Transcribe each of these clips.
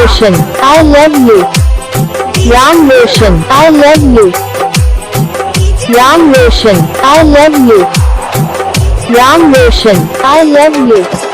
Roshan, I love you. Ram Roshan, I love you. Ram Roshan, I love you. Ram Roshan, I love you.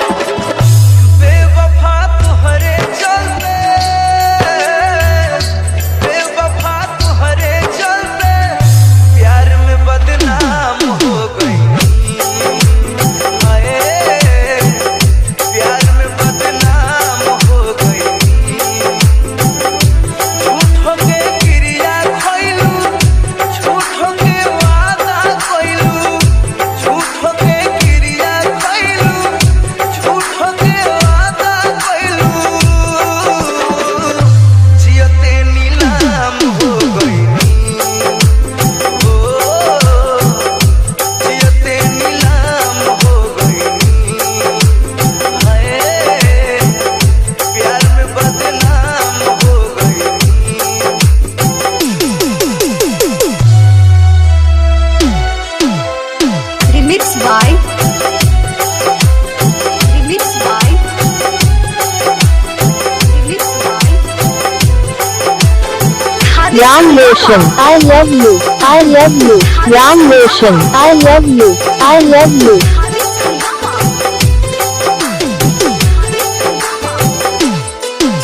Ram Roshan, I love you. I love you. Ram Roshan, I love you. I love you.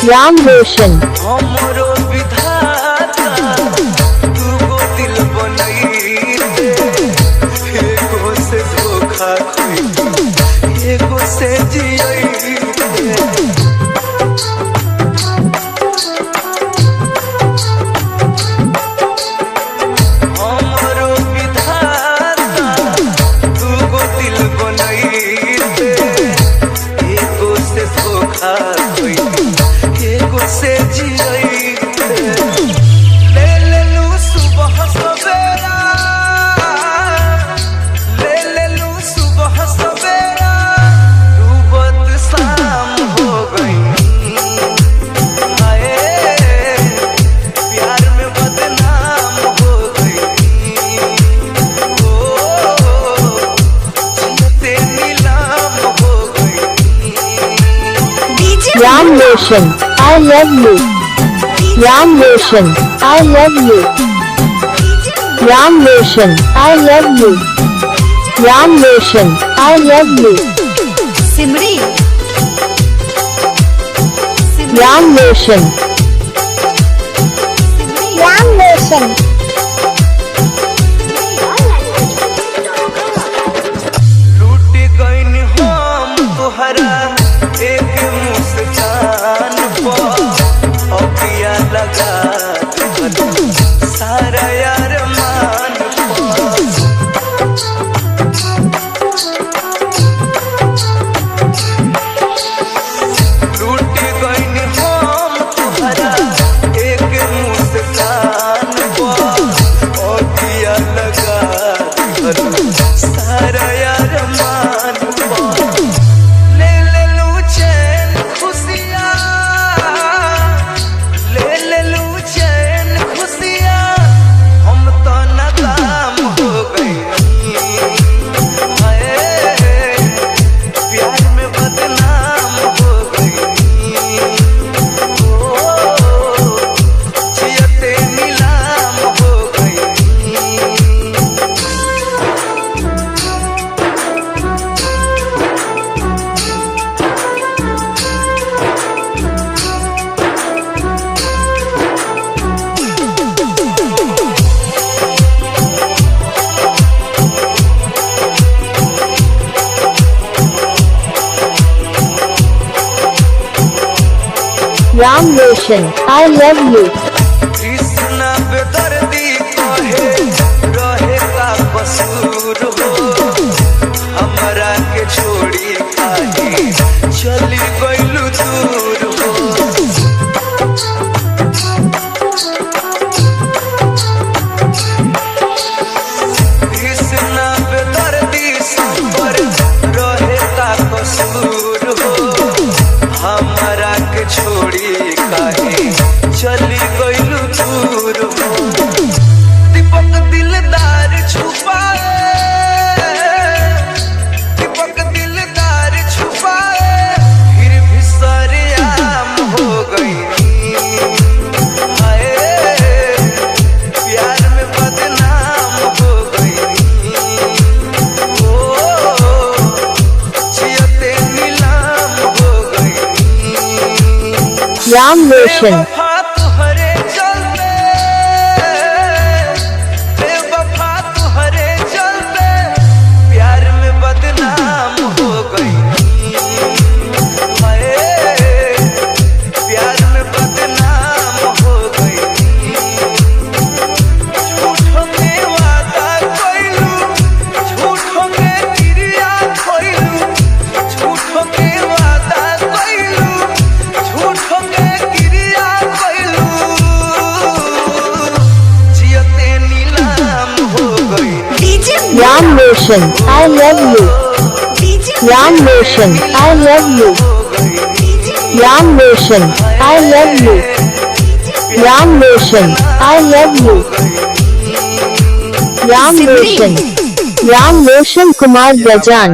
Ram Roshan. Ram Roshan, I love you. Ram Roshan, I love you. Ram Roshan, I love you. Ram Roshan, I love you. Simri. Ram Roshan. Ram Roshan. लूट गईन हम तोहरा एक मुस्कान पर अखियाँ लगा सारा यार मान लूट गईन हम तोहरा एक मुस्कान पर अखियाँ लगा सारा यार मान Ram Roshan, I love you. Krishna बेदर्दी कहे रहे का कसूर हो हमरा के छोड़ी काहे चली गइलू दूर हो कृष्णा बेदर्दी पर रहे का कसूर हो हमरा के छोड़ी काहे चली गइलू दूर हो राम रोशन बेवफा तुहरे चलते, बेवफा तुहरे चलते प्यार में बदनाम हो गई। हाय प्यार में बदनाम हो गई। झूठों के वादा कइलू, झूठों के क्रिया खोइलू, झूठों के वादा कइलू, झूठों के क्रिया कइलू, जियते नीलाम हो गई। Ram Roshan I love you Ram Roshan I love you Ram Roshan I love you Ram Roshan I love you Ram Roshan Kumar Gajanan.